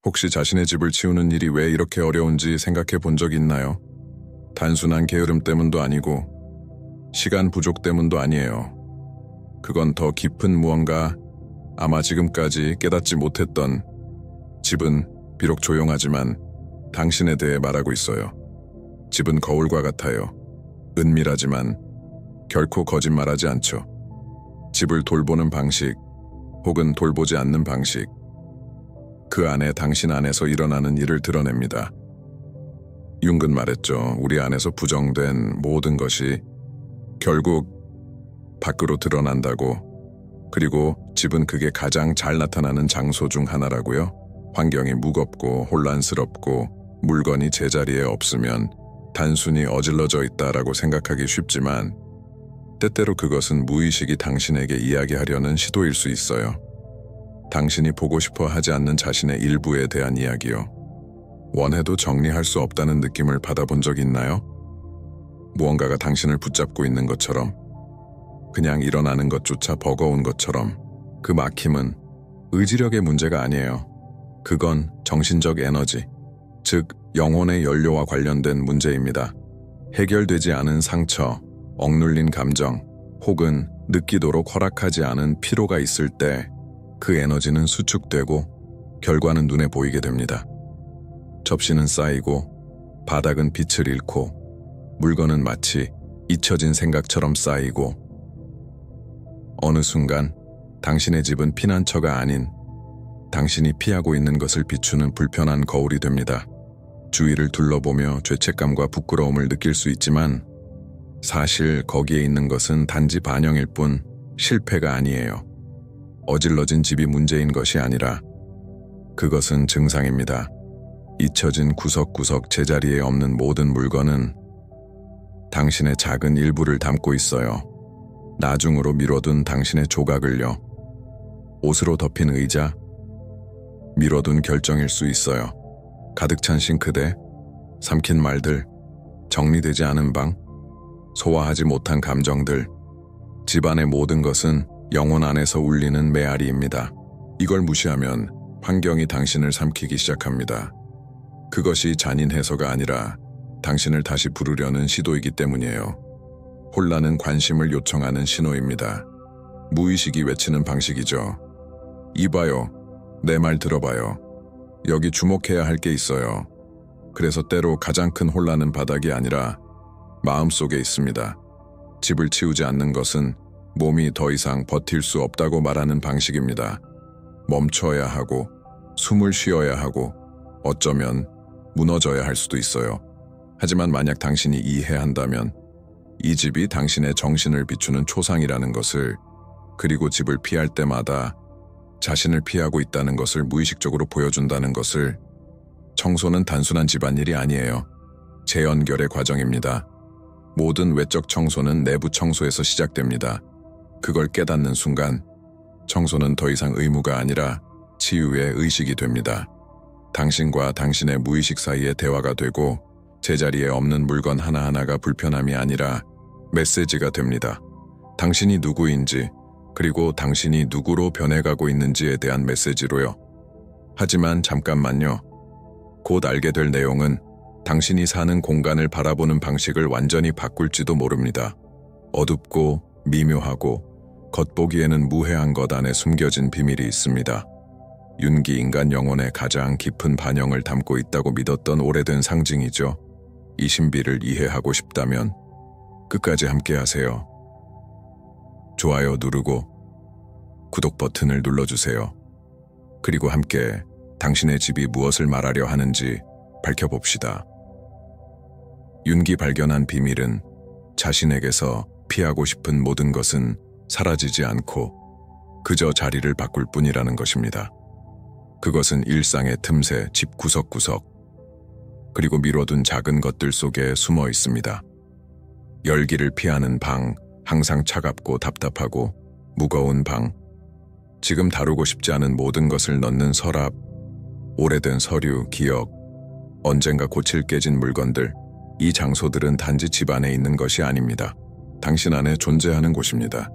혹시 자신의 집을 치우는 일이 왜 이렇게 어려운지 생각해 본 적 있나요? 단순한 게으름 때문도 아니고 시간 부족 때문도 아니에요. 그건 더 깊은 무언가, 아마 지금까지 깨닫지 못했던, 집은 비록 조용하지만 당신에 대해 말하고 있어요. 집은 거울과 같아요. 은밀하지만 결코 거짓말하지 않죠. 집을 돌보는 방식, 혹은 돌보지 않는 방식, 그 안에 당신 안에서 일어나는 일을 드러냅니다. 융은 말했죠. 우리 안에서 부정된 모든 것이 결국 밖으로 드러난다고. 그리고 집은 그게 가장 잘 나타나는 장소 중 하나라고요. 환경이 무겁고 혼란스럽고 물건이 제자리에 없으면 단순히 어질러져 있다라고 생각하기 쉽지만 때때로 그것은 무의식이 당신에게 이야기하려는 시도일 수 있어요. 당신이 보고 싶어 하지 않는 자신의 일부에 대한 이야기요. 원해도 정리할 수 없다는 느낌을 받아본 적 있나요? 무언가가 당신을 붙잡고 있는 것처럼, 그냥 일어나는 것조차 버거운 것처럼. 그 막힘은 의지력의 문제가 아니에요. 그건 정신적 에너지, 즉 영혼의 연료와 관련된 문제입니다. 해결되지 않은 상처, 억눌린 감정, 혹은 느끼도록 허락하지 않은 피로가 있을 때 그 에너지는 수축되고 결과는 눈에 보이게 됩니다. 접시는 쌓이고 바닥은 빛을 잃고 물건은 마치 잊혀진 생각처럼 쌓이고, 어느 순간 당신의 집은 피난처가 아닌 당신이 피하고 있는 것을 비추는 불편한 거울이 됩니다. 주위를 둘러보며 죄책감과 부끄러움을 느낄 수 있지만 사실 거기에 있는 것은 단지 반영일 뿐 실패가 아니에요. 어질러진 집이 문제인 것이 아니라 그것은 증상입니다. 잊혀진 구석구석 제자리에 없는 모든 물건은 당신의 작은 일부를 담고 있어요. 나중으로 미뤄둔 당신의 조각을요. 옷으로 덮인 의자, 미뤄둔 결정일 수 있어요. 가득 찬 싱크대, 삼킨 말들, 정리되지 않은 방, 소화하지 못한 감정들. 집안의 모든 것은 영혼 안에서 울리는 메아리입니다. 이걸 무시하면 환경이 당신을 삼키기 시작합니다. 그것이 잔인해서가 아니라 당신을 다시 부르려는 시도이기 때문이에요. 혼란은 관심을 요청하는 신호입니다. 무의식이 외치는 방식이죠. 이봐요. 내 말 들어봐요. 여기 주목해야 할 게 있어요. 그래서 때로 가장 큰 혼란은 바닥이 아니라 마음속에 있습니다. 집을 치우지 않는 것은 몸이 더 이상 버틸 수 없다고 말하는 방식입니다. 멈춰야 하고, 숨을 쉬어야 하고, 어쩌면 무너져야 할 수도 있어요. 하지만 만약 당신이 이해한다면 이 집이 당신의 정신을 비추는 초상이라는 것을, 그리고 집을 피할 때마다 자신을 피하고 있다는 것을 무의식적으로 보여준다는 것을, 청소는 단순한 집안일이 아니에요. 재연결의 과정입니다. 모든 외적 청소는 내부 청소에서 시작됩니다. 그걸 깨닫는 순간 청소는 더 이상 의무가 아니라 치유의 의식이 됩니다. 당신과 당신의 무의식 사이의 대화가 되고 제자리에 없는 물건 하나하나가 불편함이 아니라 메시지가 됩니다. 당신이 누구인지, 그리고 당신이 누구로 변해가고 있는지에 대한 메시지로요. 하지만 잠깐만요. 곧 알게 될 내용은 당신이 사는 공간을 바라보는 방식을 완전히 바꿀지도 모릅니다. 어둡고 미묘하고 겉보기에는 무해한 것 안에 숨겨진 비밀이 있습니다. 윤기 인간 영혼의 가장 깊은 반영을 담고 있다고 믿었던 오래된 상징이죠. 이 신비를 이해하고 싶다면 끝까지 함께하세요. 좋아요 누르고 구독 버튼을 눌러주세요. 그리고 함께 당신의 집이 무엇을 말하려 하는지 밝혀봅시다. 윤기 발견한 비밀은 자신에게서 피하고 싶은 모든 것은 사라지지 않고 그저 자리를 바꿀 뿐이라는 것입니다. 그것은 일상의 틈새, 집 구석구석, 그리고 미뤄둔 작은 것들 속에 숨어 있습니다. 열기를 피하는 방, 항상 차갑고 답답하고 무거운 방, 지금 다루고 싶지 않은 모든 것을 넣는 서랍, 오래된 서류, 기억, 언젠가 고칠 깨진 물건들. 이 장소들은 단지 집 안에 있는 것이 아닙니다. 당신 안에 존재하는 곳입니다.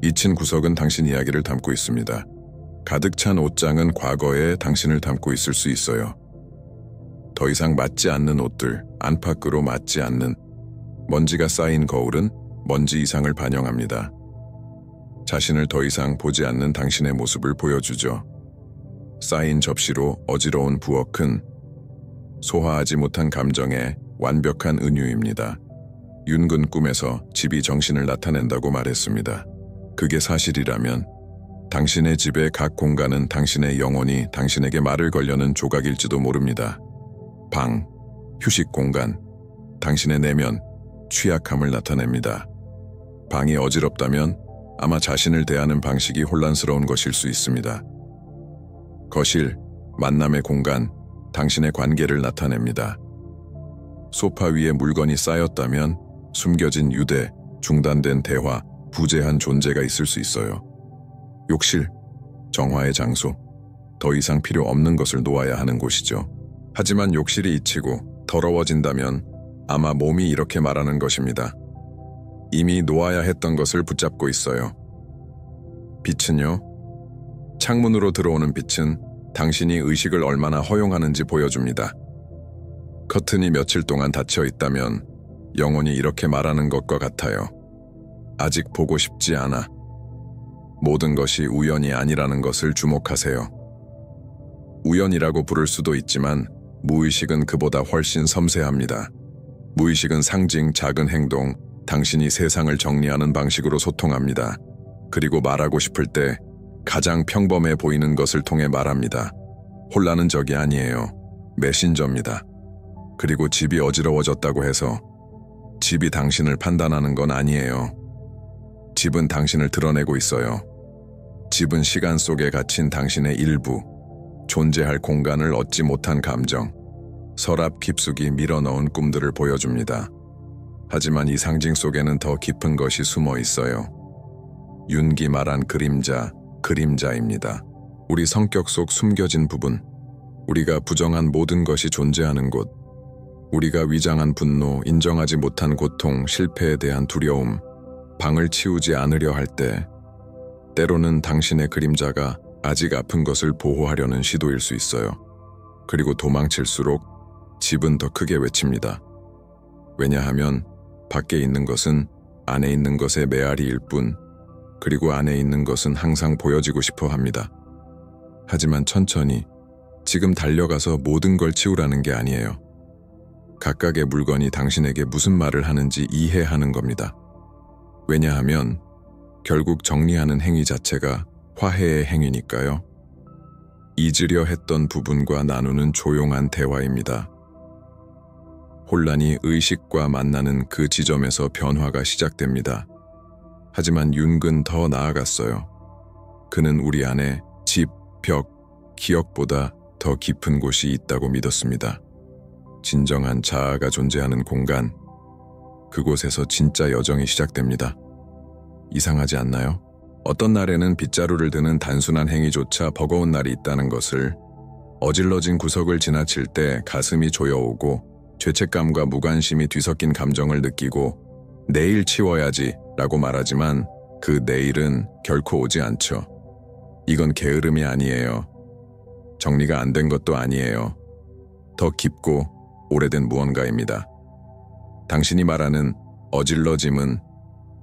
잊힌 구석은 당신 이야기를 담고 있습니다. 가득 찬 옷장은 과거에 당신을 담고 있을 수 있어요. 더 이상 맞지 않는 옷들, 안팎으로 맞지 않는 먼지가 쌓인 거울은 먼지 이상을 반영합니다. 자신을 더 이상 보지 않는 당신의 모습을 보여주죠. 쌓인 접시로 어지러운 부엌은 소화하지 못한 감정의 완벽한 은유입니다. 윤근 꿈에서 집이 정신을 나타낸다고 말했습니다. 그게 사실이라면 당신의 집의 각 공간은 당신의 영혼이 당신에게 말을 걸려는 조각일지도 모릅니다. 방, 휴식 공간, 당신의 내면, 취약함을 나타냅니다. 방이 어지럽다면 아마 자신을 대하는 방식이 혼란스러운 것일 수 있습니다. 거실, 만남의 공간, 당신의 관계를 나타냅니다. 소파 위에 물건이 쌓였다면 숨겨진 유대, 중단된 대화, 부재한 존재가 있을 수 있어요. 욕실, 정화의 장소, 더 이상 필요 없는 것을 놓아야 하는 곳이죠. 하지만 욕실이 잊히고 더러워진다면 아마 몸이 이렇게 말하는 것입니다. 이미 놓아야 했던 것을 붙잡고 있어요. 빛은요? 창문으로 들어오는 빛은 당신이 의식을 얼마나 허용하는지 보여줍니다. 커튼이 며칠 동안 닫혀 있다면 영혼이 이렇게 말하는 것과 같아요. 아직 보고 싶지 않아. 모든 것이 우연이 아니라는 것을 주목하세요. 우연이라고 부를 수도 있지만 무의식은 그보다 훨씬 섬세합니다. 무의식은 상징, 작은 행동, 당신이 세상을 정리하는 방식으로 소통합니다. 그리고 말하고 싶을 때 가장 평범해 보이는 것을 통해 말합니다. 혼란은 적이 아니에요. 메신저입니다. 그리고 집이 어지러워졌다고 해서 집이 당신을 판단하는 건 아니에요. 집은 당신을 드러내고 있어요. 집은 시간 속에 갇힌 당신의 일부, 존재할 공간을 얻지 못한 감정, 서랍 깊숙이 밀어넣은 꿈들을 보여줍니다. 하지만 이 상징 속에는 더 깊은 것이 숨어 있어요. 윤기 말한 그림자, 그림자입니다. 우리 성격 속 숨겨진 부분, 우리가 부정한 모든 것이 존재하는 곳, 우리가 위장한 분노, 인정하지 못한 고통, 실패에 대한 두려움, 방을 치우지 않으려 할 때, 때로는 당신의 그림자가 아직 아픈 것을 보호하려는 시도일 수 있어요. 그리고 도망칠수록 집은 더 크게 외칩니다. 왜냐하면 밖에 있는 것은 안에 있는 것의 메아리일 뿐, 그리고 안에 있는 것은 항상 보여지고 싶어 합니다. 하지만 천천히, 지금 달려가서 모든 걸 치우라는 게 아니에요. 각각의 물건이 당신에게 무슨 말을 하는지 이해하는 겁니다. 왜냐하면 결국 정리하는 행위 자체가 화해의 행위니까요. 잊으려 했던 부분과 나누는 조용한 대화입니다. 혼란이 의식과 만나는 그 지점에서 변화가 시작됩니다. 하지만 윤근 더 나아갔어요. 그는 우리 안에 집, 벽, 기억보다 더 깊은 곳이 있다고 믿었습니다. 진정한 자아가 존재하는 공간, 그곳에서 진짜 여정이 시작됩니다. 이상하지 않나요? 어떤 날에는 빗자루를 드는 단순한 행위조차 버거운 날이 있다는 것을, 어질러진 구석을 지나칠 때 가슴이 조여오고 죄책감과 무관심이 뒤섞인 감정을 느끼고 내일 치워야지 라고 말하지만 그 내일은 결코 오지 않죠. 이건 게으름이 아니에요. 정리가 안 된 것도 아니에요. 더 깊고 오래된 무언가입니다. 당신이 말하는 어질러짐은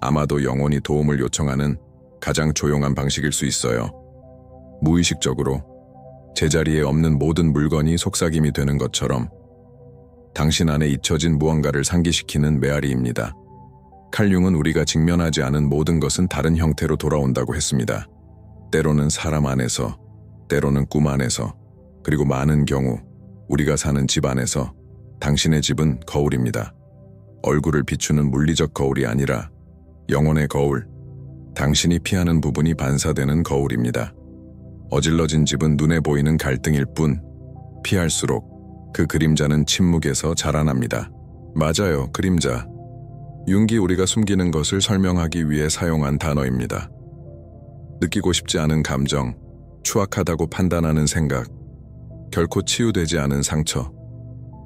아마도 영혼이 도움을 요청하는 가장 조용한 방식일 수 있어요. 무의식적으로 제자리에 없는 모든 물건이 속삭임이 되는 것처럼 당신 안에 잊혀진 무언가를 상기시키는 메아리입니다. 칼융은 우리가 직면하지 않은 모든 것은 다른 형태로 돌아온다고 했습니다. 때로는 사람 안에서, 때로는 꿈 안에서, 그리고 많은 경우 우리가 사는 집 안에서. 당신의 집은 거울입니다. 얼굴을 비추는 물리적 거울이 아니라 영혼의 거울, 당신이 피하는 부분이 반사되는 거울입니다. 어질러진 집은 눈에 보이는 갈등일 뿐, 피할수록 그 그림자는 침묵에서 자라납니다. 맞아요, 그림자. 윤기 우리가 숨기는 것을 설명하기 위해 사용한 단어입니다. 느끼고 싶지 않은 감정, 추악하다고 판단하는 생각, 결코 치유되지 않은 상처.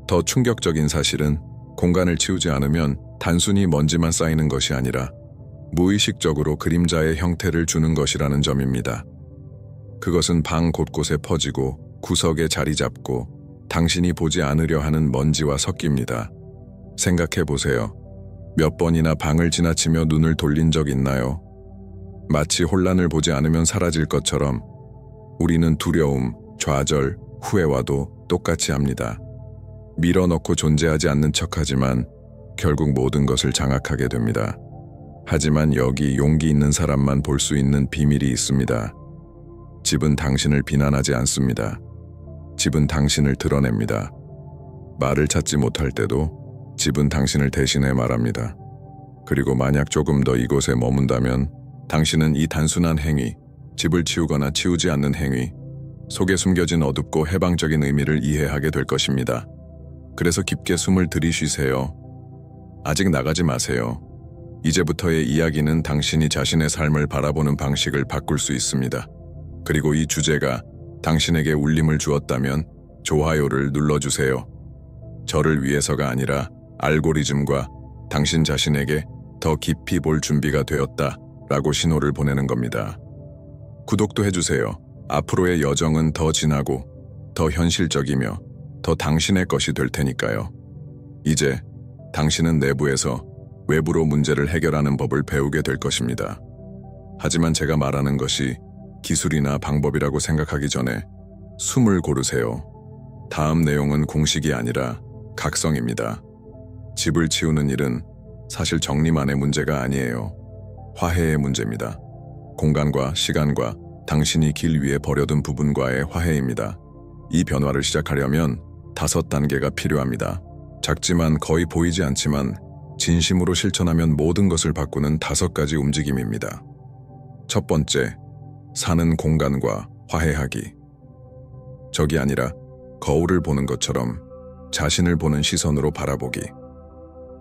더 충격적인 사실은 공간을 치우지 않으면 단순히 먼지만 쌓이는 것이 아니라 무의식적으로 그림자의 형태를 주는 것이라는 점입니다. 그것은 방 곳곳에 퍼지고 구석에 자리 잡고 당신이 보지 않으려 하는 먼지와 섞입니다. 생각해 보세요. 몇 번이나 방을 지나치며 눈을 돌린 적 있나요? 마치 혼란을 보지 않으면 사라질 것처럼 우리는 두려움, 좌절, 후회와도 똑같이 합니다. 밀어넣고 존재하지 않는 척하지만 결국 모든 것을 장악하게 됩니다. 하지만 여기 용기 있는 사람만 볼 수 있는 비밀이 있습니다. 집은 당신을 비난하지 않습니다. 집은 당신을 드러냅니다. 말을 찾지 못할 때도 집은 당신을 대신해 말합니다. 그리고 만약 조금 더 이곳에 머문다면 당신은 이 단순한 행위, 집을 치우거나 치우지 않는 행위 속에 숨겨진 어둡고 해방적인 의미를 이해하게 될 것입니다. 그래서 깊게 숨을 들이쉬세요. 아직 나가지 마세요. 이제부터의 이야기는 당신이 자신의 삶을 바라보는 방식을 바꿀 수 있습니다. 그리고 이 주제가 당신에게 울림을 주었다면 좋아요를 눌러주세요. 저를 위해서가 아니라 알고리즘과 당신 자신에게 더 깊이 볼 준비가 되었다 라고 신호를 보내는 겁니다. 구독도 해주세요. 앞으로의 여정은 더 진하고 더 현실적이며 더 당신의 것이 될 테니까요. 이제 당신은 내부에서 외부로 문제를 해결하는 법을 배우게 될 것입니다. 하지만 제가 말하는 것이 기술이나 방법이라고 생각하기 전에 숨을 고르세요. 다음 내용은 공식이 아니라 각성입니다. 집을 치우는 일은 사실 정리만의 문제가 아니에요. 화해의 문제입니다. 공간과 시간과 당신이 길 위에 버려둔 부분과의 화해입니다. 이 변화를 시작하려면 5단계가 필요합니다. 작지만 거의 보이지 않지만 진심으로 실천하면 모든 것을 바꾸는 5가지 움직임입니다. 첫 번째, 사는 공간과 화해하기. 적이 아니라 거울을 보는 것처럼 자신을 보는 시선으로 바라보기.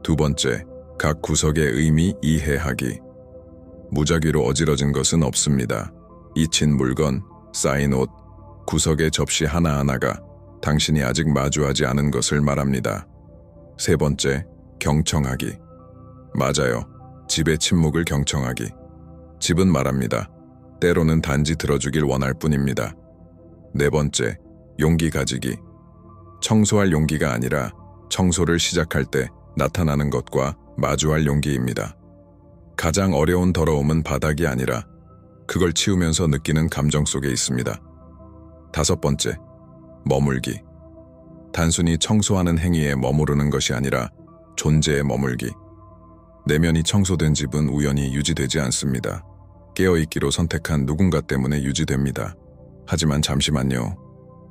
두 번째, 각 구석의 의미 이해하기. 무작위로 어지러진 것은 없습니다. 잊힌 물건, 쌓인 옷, 구석의 접시 하나하나가 당신이 아직 마주하지 않은 것을 말합니다. 세 번째, 경청하기. 맞아요. 집의 침묵을 경청하기. 집은 말합니다. 때로는 단지 들어주길 원할 뿐입니다. 네 번째, 용기 가지기. 청소할 용기가 아니라 청소를 시작할 때 나타나는 것과 마주할 용기입니다. 가장 어려운 더러움은 바닥이 아니라 그걸 치우면서 느끼는 감정 속에 있습니다. 다섯 번째, 머물기. 단순히 청소하는 행위에 머무르는 것이 아니라 존재에 머물기. 내면이 청소된 집은 우연히 유지되지 않습니다. 깨어있기로 선택한 누군가 때문에 유지됩니다. 하지만 잠시만요.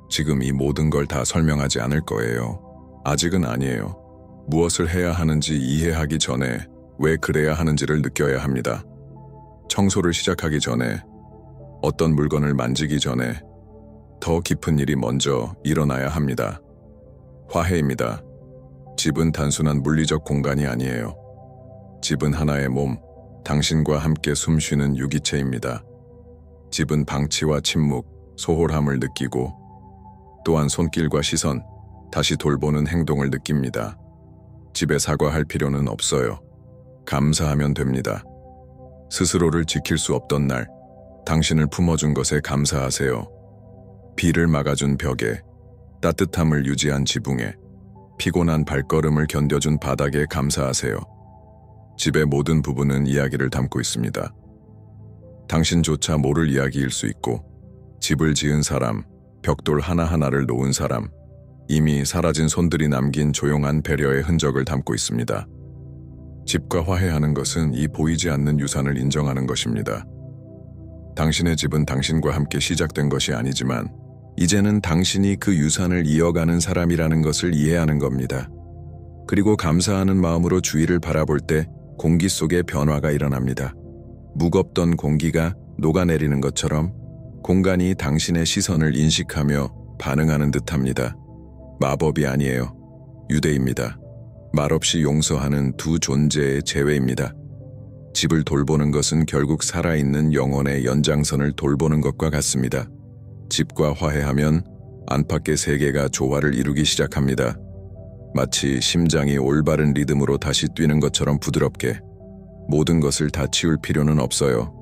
지금 이 모든 걸 다 설명하지 않을 거예요. 아직은 아니에요. 무엇을 해야 하는지 이해하기 전에 왜 그래야 하는지를 느껴야 합니다. 청소를 시작하기 전에, 어떤 물건을 만지기 전에 더 깊은 일이 먼저 일어나야 합니다. 화해입니다. 집은 단순한 물리적 공간이 아니에요. 집은 하나의 몸, 당신과 함께 숨쉬는 유기체입니다. 집은 방치와 침묵, 소홀함을 느끼고 또한 손길과 시선, 다시 돌보는 행동을 느낍니다. 집에 사과할 필요는 없어요. 감사하면 됩니다. 스스로를 지킬 수 없던 날, 당신을 품어준 것에 감사하세요. 비를 막아준 벽에, 따뜻함을 유지한 지붕에, 피곤한 발걸음을 견뎌준 바닥에 감사하세요. 집의 모든 부분은 이야기를 담고 있습니다. 당신조차 모를 이야기일 수 있고, 집을 지은 사람, 벽돌 하나하나를 놓은 사람, 이미 사라진 손들이 남긴 조용한 배려의 흔적을 담고 있습니다. 집과 화해하는 것은 이 보이지 않는 유산을 인정하는 것입니다. 당신의 집은 당신과 함께 시작된 것이 아니지만 이제는 당신이 그 유산을 이어가는 사람이라는 것을 이해하는 겁니다. 그리고 감사하는 마음으로 주위를 바라볼 때 공기 속에 변화가 일어납니다. 무겁던 공기가 녹아내리는 것처럼 공간이 당신의 시선을 인식하며 반응하는 듯합니다. 마법이 아니에요. 유대입니다. 말없이 용서하는 두 존재의 재회입니다. 집을 돌보는 것은 결국 살아있는 영혼의 연장선을 돌보는 것과 같습니다. 집과 화해하면 안팎의 세계가 조화를 이루기 시작합니다. 마치 심장이 올바른 리듬으로 다시 뛰는 것처럼 부드럽게. 모든 것을 다 치울 필요는 없어요.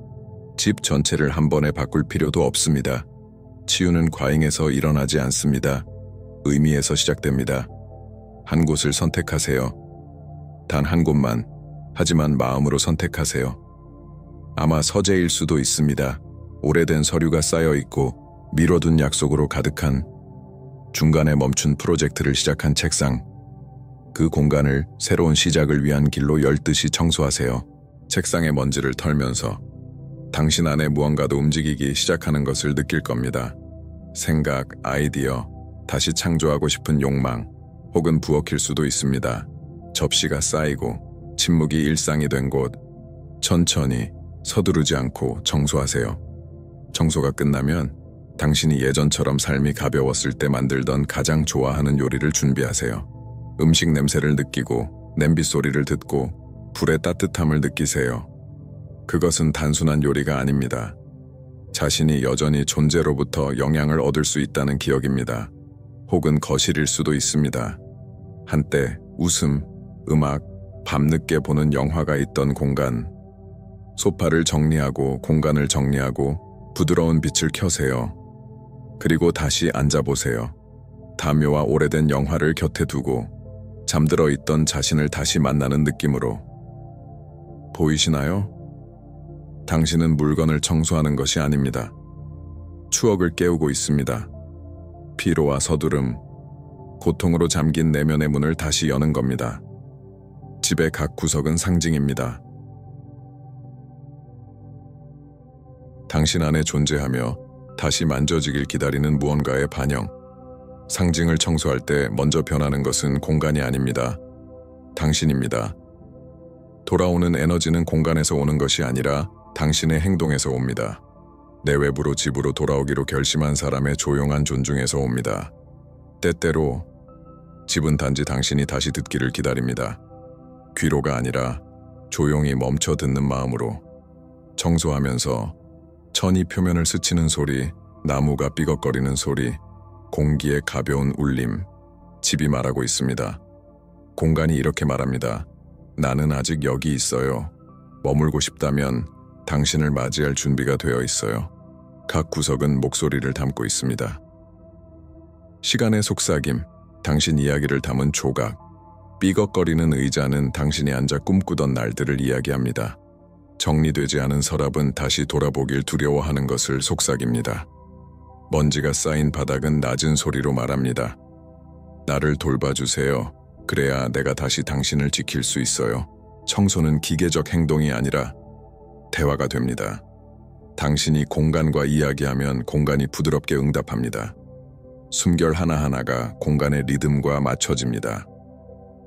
집 전체를 한 번에 바꿀 필요도 없습니다. 치유는 과잉에서 일어나지 않습니다. 의미에서 시작됩니다. 한 곳을 선택하세요. 단 한 곳만, 하지만 마음으로 선택하세요. 아마 서재일 수도 있습니다. 오래된 서류가 쌓여 있고 미뤄둔 약속으로 가득한, 중간에 멈춘 프로젝트를 시작한 책상. 그 공간을 새로운 시작을 위한 길로 열듯이 청소하세요. 책상의 먼지를 털면서 당신 안에 무언가도 움직이기 시작하는 것을 느낄 겁니다. 생각, 아이디어, 다시 창조하고 싶은 욕망, 혹은 부엌일 수도 있습니다. 접시가 쌓이고 침묵이 일상이 된 곳, 천천히 서두르지 않고 청소하세요. 청소가 끝나면 당신이 예전처럼 삶이 가벼웠을 때 만들던 가장 좋아하는 요리를 준비하세요. 음식 냄새를 느끼고 냄비 소리를 듣고 불의 따뜻함을 느끼세요. 그것은 단순한 요리가 아닙니다. 자신이 여전히 존재로부터 영향을 얻을 수 있다는 기억입니다. 혹은 거실일 수도 있습니다. 한때 웃음, 음악, 밤늦게 보는 영화가 있던 공간. 소파를 정리하고 공간을 정리하고 부드러운 빛을 켜세요. 그리고 다시 앉아보세요. 다묘와 오래된 영화를 곁에 두고 잠들어 있던 자신을 다시 만나는 느낌으로. 보이시나요? 당신은 물건을 청소하는 것이 아닙니다. 추억을 깨우고 있습니다. 피로와 서두름, 고통으로 잠긴 내면의 문을 다시 여는 겁니다. 집의 각 구석은 상징입니다. 당신 안에 존재하며 다시 만져지길 기다리는 무언가의 반영. 상징을 청소할 때 먼저 변하는 것은 공간이 아닙니다. 당신입니다. 돌아오는 에너지는 공간에서 오는 것이 아니라 당신의 행동에서 옵니다. 내외부로 집으로 돌아오기로 결심한 사람의 조용한 존중에서 옵니다. 때때로 집은 단지 당신이 다시 듣기를 기다립니다. 귀로가 아니라 조용히 멈춰 듣는 마음으로. 청소하면서 천이 표면을 스치는 소리, 나무가 삐걱거리는 소리, 공기의 가벼운 울림, 집이 말하고 있습니다. 공간이 이렇게 말합니다. 나는 아직 여기 있어요. 머물고 싶다면 당신을 맞이할 준비가 되어 있어요. 각 구석은 목소리를 담고 있습니다. 시간의 속삭임, 당신 이야기를 담은 조각. 삐걱거리는 의자는 당신이 앉아 꿈꾸던 날들을 이야기합니다. 정리되지 않은 서랍은 다시 돌아보길 두려워하는 것을 속삭입니다. 먼지가 쌓인 바닥은 낮은 소리로 말합니다. 나를 돌봐주세요. 그래야 내가 다시 당신을 지킬 수 있어요. 청소는 기계적 행동이 아니라 대화가 됩니다. 당신이 공간과 이야기하면 공간이 부드럽게 응답합니다. 숨결 하나하나가 공간의 리듬과 맞춰집니다.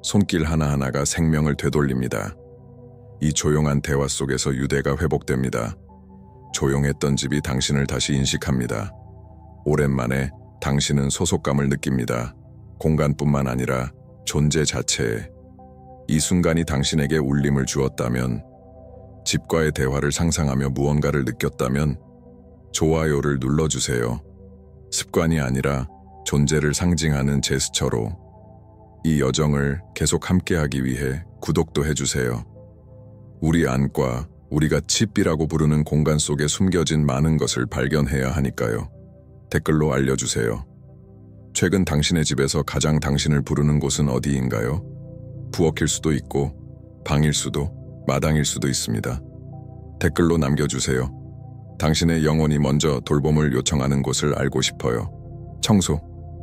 손길 하나하나가 생명을 되돌립니다. 이 조용한 대화 속에서 유대가 회복됩니다. 조용했던 집이 당신을 다시 인식합니다. 오랜만에 당신은 소속감을 느낍니다. 공간뿐만 아니라 존재 자체에. 이 순간이 당신에게 울림을 주었다면, 집과의 대화를 상상하며 무언가를 느꼈다면 좋아요를 눌러주세요. 습관이 아니라 존재를 상징하는 제스처로 이 여정을 계속 함께하기 위해 구독도 해주세요. 우리 안과 우리가 집이라고 부르는 공간 속에 숨겨진 많은 것을 발견해야 하니까요. 댓글로 알려주세요. 최근 당신의 집에서 가장 당신을 부르는 곳은 어디인가요? 부엌일 수도 있고 방일 수도 마당일 수도 있습니다. 댓글로 남겨주세요. 당신의 영혼이 먼저 돌봄을 요청하는 곳을 알고 싶어요. 청소,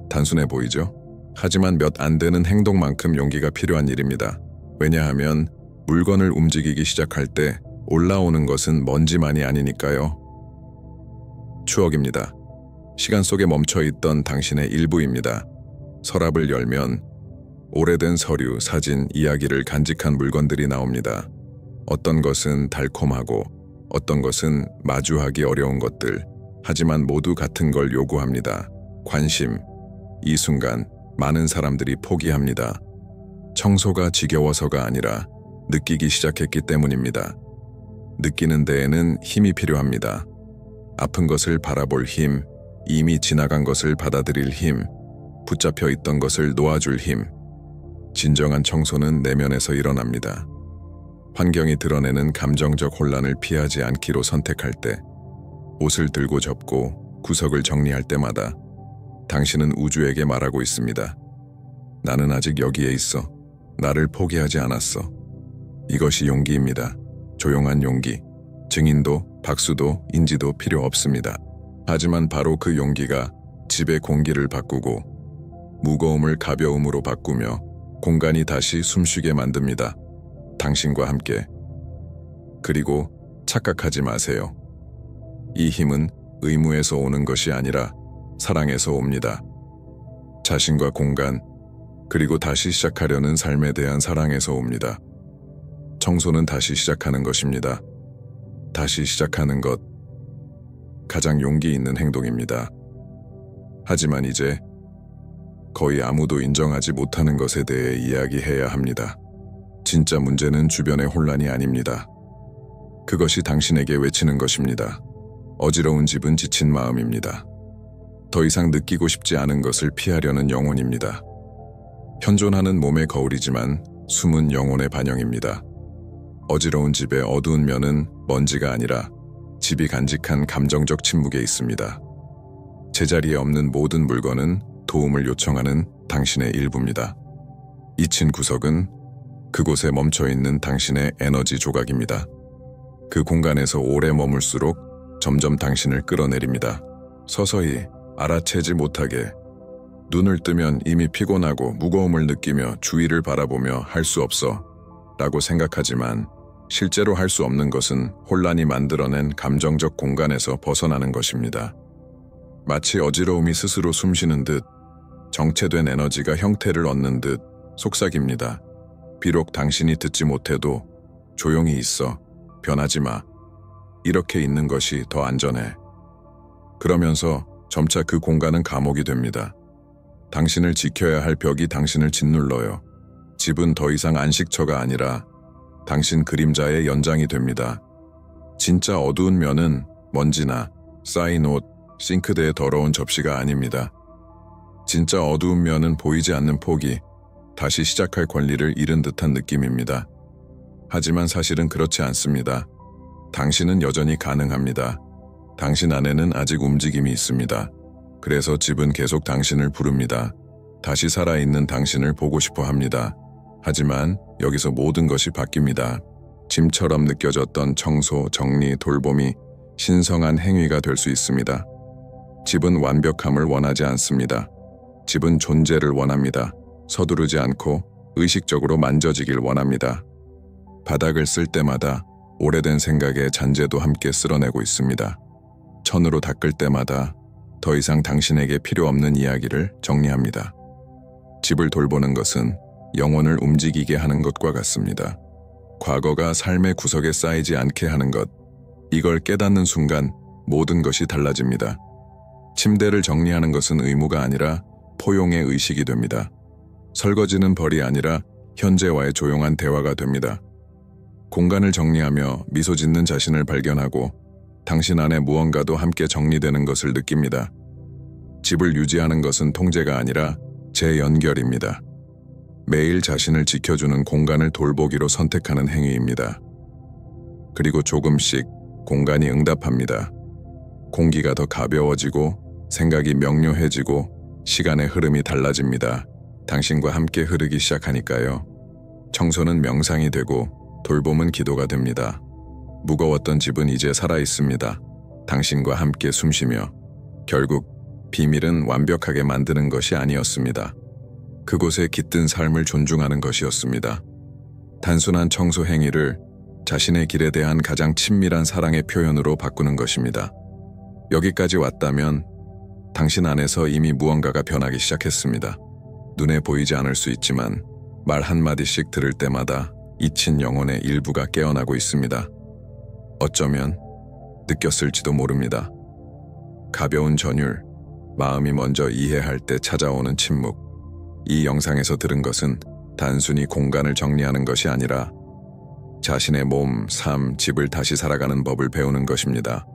단순해 보이죠? 하지만 몇 안 되는 행동만큼 용기가 필요한 일입니다. 왜냐하면 물건을 움직이기 시작할 때 올라오는 것은 먼지만이 아니니까요. 추억입니다. 시간 속에 멈춰있던 당신의 일부입니다. 서랍을 열면 오래된 서류, 사진, 이야기를 간직한 물건들이 나옵니다. 어떤 것은 달콤하고 어떤 것은 마주하기 어려운 것들, 하지만 모두 같은 걸 요구합니다. 관심. 이 순간 많은 사람들이 포기합니다. 청소가 지겨워서가 아니라 느끼기 시작했기 때문입니다. 느끼는 데에는 힘이 필요합니다. 아픈 것을 바라볼 힘, 이미 지나간 것을 받아들일 힘, 붙잡혀 있던 것을 놓아줄 힘. 진정한 청소는 내면에서 일어납니다. 환경이 드러내는 감정적 혼란을 피하지 않기로 선택할 때, 옷을 들고 접고 구석을 정리할 때마다 당신은 우주에게 말하고 있습니다. 나는 아직 여기에 있어. 나를 포기하지 않았어. 이것이 용기입니다. 조용한 용기. 증인도, 박수도, 인지도 필요 없습니다. 하지만 바로 그 용기가 집의 공기를 바꾸고 무거움을 가벼움으로 바꾸며 공간이 다시 숨쉬게 만듭니다. 당신과 함께. 그리고 착각하지 마세요. 이 힘은 의무에서 오는 것이 아니라 사랑에서 옵니다. 자신과 공간, 그리고 다시 시작하려는 삶에 대한 사랑에서 옵니다. 청소는 다시 시작하는 것입니다. 다시 시작하는 것, 가장 용기 있는 행동입니다. 하지만 이제 거의 아무도 인정하지 못하는 것에 대해 이야기해야 합니다. 진짜 문제는 주변의 혼란이 아닙니다. 그것이 당신에게 외치는 것입니다. 어지러운 집은 지친 마음입니다. 더 이상 느끼고 싶지 않은 것을 피하려는 영혼입니다. 현존하는 몸의 거울이지만 숨은 영혼의 반영입니다. 어지러운 집의 어두운 면은 먼지가 아니라 집이 간직한 감정적 침묵에 있습니다. 제자리에 없는 모든 물건은 도움을 요청하는 당신의 일부입니다. 잊힌 구석은 그곳에 멈춰있는 당신의 에너지 조각입니다. 그 공간에서 오래 머물수록 점점 당신을 끌어내립니다. 서서히 알아채지 못하게 눈을 뜨면 이미 피곤하고 무거움을 느끼며 주위를 바라보며 할 수 없어 라고 생각하지만 실제로 할 수 없는 것은 혼란이 만들어낸 감정적 공간에서 벗어나는 것입니다. 마치 어지러움이 스스로 숨쉬는 듯 정체된 에너지가 형태를 얻는 듯 속삭입니다. 비록 당신이 듣지 못해도 조용히 있어. 변하지 마. 이렇게 있는 것이 더 안전해. 그러면서 점차 그 공간은 감옥이 됩니다. 당신을 지켜야 할 벽이 당신을 짓눌러요. 집은 더 이상 안식처가 아니라 당신 그림자의 연장이 됩니다. 진짜 어두운 면은 먼지나 쌓인 옷, 싱크대의 더러운 접시가 아닙니다. 진짜 어두운 면은 보이지 않는 포기, 다시 시작할 권리를 잃은 듯한 느낌입니다. 하지만 사실은 그렇지 않습니다. 당신은 여전히 가능합니다. 당신 안에는 아직 움직임이 있습니다. 그래서 집은 계속 당신을 부릅니다. 다시 살아있는 당신을 보고 싶어 합니다. 하지만 여기서 모든 것이 바뀝니다. 짐처럼 느껴졌던 청소, 정리, 돌봄이 신성한 행위가 될 수 있습니다. 집은 완벽함을 원하지 않습니다. 집은 존재를 원합니다. 서두르지 않고 의식적으로 만져지길 원합니다. 바닥을 쓸 때마다 오래된 생각의 잔재도 함께 쓸어내고 있습니다. 천으로 닦을 때마다 더 이상 당신에게 필요 없는 이야기를 정리합니다. 집을 돌보는 것은 영혼을 움직이게 하는 것과 같습니다. 과거가 삶의 구석에 쌓이지 않게 하는 것, 이걸 깨닫는 순간 모든 것이 달라집니다. 침대를 정리하는 것은 의무가 아니라 포용의 의식이 됩니다. 설거지는 벌이 아니라 현재와의 조용한 대화가 됩니다. 공간을 정리하며 미소 짓는 자신을 발견하고 당신 안에 무언가도 함께 정리되는 것을 느낍니다. 집을 유지하는 것은 통제가 아니라 재연결입니다. 매일 자신을 지켜주는 공간을 돌보기로 선택하는 행위입니다. 그리고 조금씩 공간이 응답합니다. 공기가 더 가벼워지고 생각이 명료해지고 시간의 흐름이 달라집니다. 당신과 함께 흐르기 시작하니까요. 청소는 명상이 되고 돌봄은 기도가 됩니다. 무거웠던 집은 이제 살아있습니다. 당신과 함께 숨쉬며. 결국 비밀은 완벽하게 만드는 것이 아니었습니다. 그곳에 깃든 삶을 존중하는 것이었습니다. 단순한 청소 행위를 자신의 길에 대한 가장 친밀한 사랑의 표현으로 바꾸는 것입니다. 여기까지 왔다면 당신 안에서 이미 무언가가 변하기 시작했습니다. 눈에 보이지 않을 수 있지만 말 한마디씩 들을 때마다 잊힌 영혼의 일부가 깨어나고 있습니다. 어쩌면 느꼈을지도 모릅니다. 가벼운 전율, 마음이 먼저 이해할 때 찾아오는 침묵. 이 영상에서 들은 것은 단순히 공간을 정리하는 것이 아니라 자신의 몸, 삶, 집을 다시 살아가는 법을 배우는 것입니다.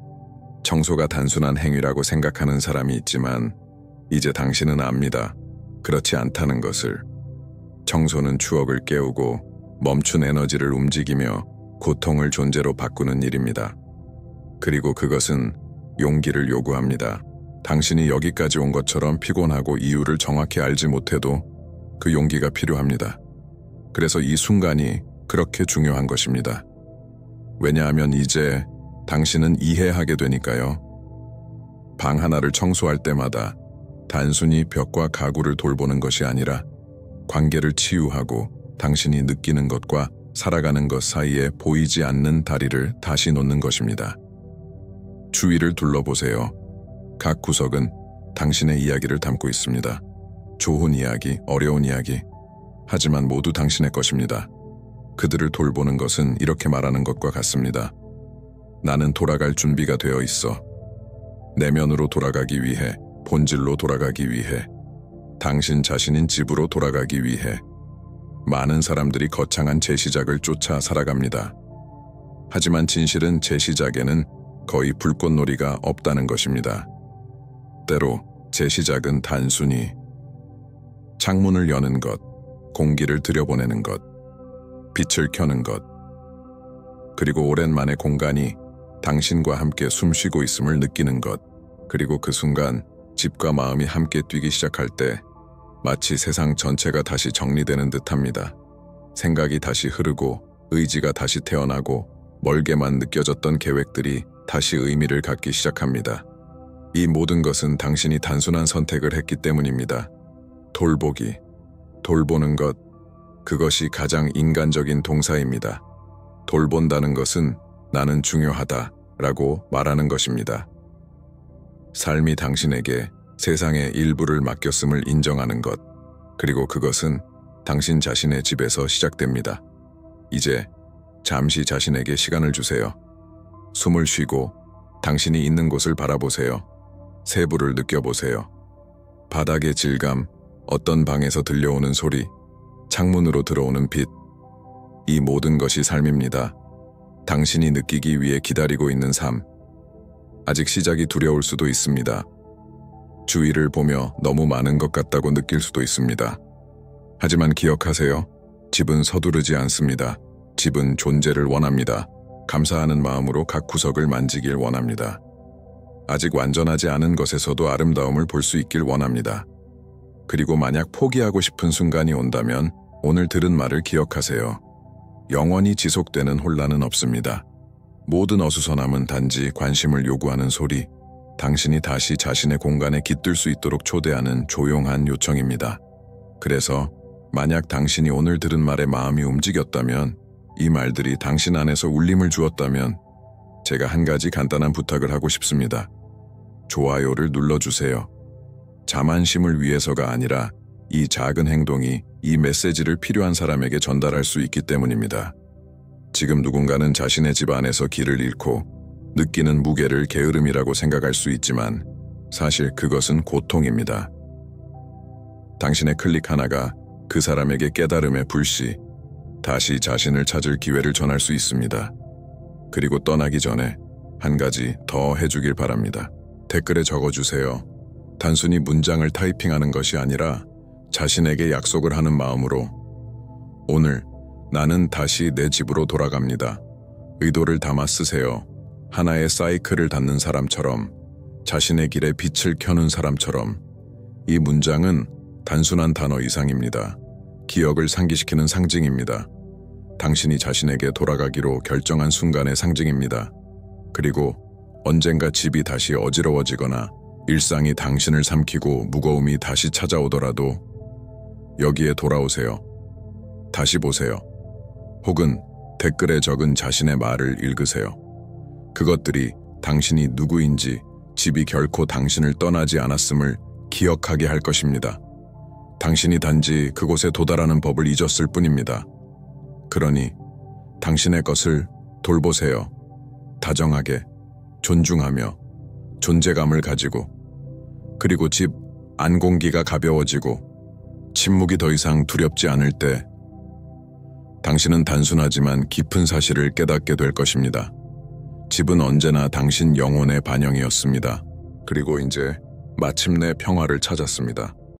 청소가 단순한 행위라고 생각하는 사람이 있지만 이제 당신은 압니다. 그렇지 않다는 것을. 청소는 추억을 깨우고 멈춘 에너지를 움직이며 고통을 존재로 바꾸는 일입니다. 그리고 그것은 용기를 요구합니다. 당신이 여기까지 온 것처럼 피곤하고 이유를 정확히 알지 못해도 그 용기가 필요합니다. 그래서 이 순간이 그렇게 중요한 것입니다. 왜냐하면 이제 당신은 이해하게 되니까요. 방 하나를 청소할 때마다 단순히 벽과 가구를 돌보는 것이 아니라 관계를 치유하고 당신이 느끼는 것과 살아가는 것 사이에 보이지 않는 다리를 다시 놓는 것입니다. 주위를 둘러보세요. 각 구석은 당신의 이야기를 담고 있습니다. 좋은 이야기, 어려운 이야기. 하지만 모두 당신의 것입니다. 그들을 돌보는 것은 이렇게 말하는 것과 같습니다. 나는 돌아갈 준비가 되어 있어. 내면으로 돌아가기 위해, 본질로 돌아가기 위해, 당신 자신인 집으로 돌아가기 위해. 많은 사람들이 거창한 재시작을 쫓아 살아갑니다. 하지만 진실은 재시작에는 거의 불꽃놀이가 없다는 것입니다. 때로 재시작은 단순히 창문을 여는 것, 공기를 들여보내는 것, 빛을 켜는 것, 그리고 오랜만에 공간이 당신과 함께 숨쉬고 있음을 느끼는 것, 그리고 그 순간 집과 마음이 함께 뛰기 시작할 때 마치 세상 전체가 다시 정리되는 듯합니다. 생각이 다시 흐르고 의지가 다시 태어나고 멀게만 느껴졌던 계획들이 다시 의미를 갖기 시작합니다. 이 모든 것은 당신이 단순한 선택을 했기 때문입니다. 돌보기, 돌보는 것, 그것이 가장 인간적인 동사입니다. 돌본다는 것은 나는 중요하다 라고 말하는 것입니다. 삶이 당신에게 세상의 일부를 맡겼음을 인정하는 것, 그리고 그것은 당신 자신의 집에서 시작됩니다. 이제 잠시 자신에게 시간을 주세요. 숨을 쉬고 당신이 있는 곳을 바라보세요. 세부를 느껴보세요. 바닥의 질감, 어떤 방에서 들려오는 소리, 창문으로 들어오는 빛, 이 모든 것이 삶입니다. 당신이 느끼기 위해 기다리고 있는 삶. 아직 시작이 두려울 수도 있습니다. 주위를 보며 너무 많은 것 같다고 느낄 수도 있습니다. 하지만 기억하세요. 집은 서두르지 않습니다. 집은 존재를 원합니다. 감사하는 마음으로 각 구석을 만지길 원합니다. 아직 완전하지 않은 것에서도 아름다움을 볼 수 있길 원합니다. 그리고 만약 포기하고 싶은 순간이 온다면 오늘 들은 말을 기억하세요. 영원히 지속되는 혼란은 없습니다. 모든 어수선함은 단지 관심을 요구하는 소리, 당신이 다시 자신의 공간에 깃들 수 있도록 초대하는 조용한 요청입니다. 그래서 만약 당신이 오늘 들은 말에 마음이 움직였다면, 이 말들이 당신 안에서 울림을 주었다면 제가 한 가지 간단한 부탁을 하고 싶습니다. 좋아요를 눌러주세요. 자만심을 위해서가 아니라 이 작은 행동이 이 메시지를 필요한 사람에게 전달할 수 있기 때문입니다. 지금 누군가는 자신의 집 안에서 길을 잃고 느끼는 무게를 게으름이라고 생각할 수 있지만 사실 그것은 고통입니다. 당신의 클릭 하나가 그 사람에게 깨달음의 불씨, 다시 자신을 찾을 기회를 전할 수 있습니다. 그리고 떠나기 전에 한 가지 더 해주길 바랍니다. 댓글에 적어주세요. 단순히 문장을 타이핑하는 것이 아니라 자신에게 약속을 하는 마음으로 오늘 나는 다시 내 집으로 돌아갑니다. 의도를 담아 쓰세요. 하나의 사이클을 닫는 사람처럼, 자신의 길에 빛을 켜는 사람처럼. 이 문장은 단순한 단어 이상입니다. 기억을 상기시키는 상징입니다. 당신이 자신에게 돌아가기로 결정한 순간의 상징입니다. 그리고 언젠가 집이 다시 어지러워지거나 일상이 당신을 삼키고 무거움이 다시 찾아오더라도 여기에 돌아오세요. 다시 보세요. 혹은 댓글에 적은 자신의 말을 읽으세요. 그것들이 당신이 누구인지, 집이 결코 당신을 떠나지 않았음을 기억하게 할 것입니다. 당신이 단지 그곳에 도달하는 법을 잊었을 뿐입니다. 그러니 당신의 것을 돌보세요. 다정하게, 존중하며, 존재감을 가지고. 그리고 집 안 공기가 가벼워지고 침묵이 더 이상 두렵지 않을 때 당신은 단순하지만 깊은 사실을 깨닫게 될 것입니다. 집은 언제나 당신 영혼의 반영이었습니다. 그리고 이제 마침내 평화를 찾았습니다.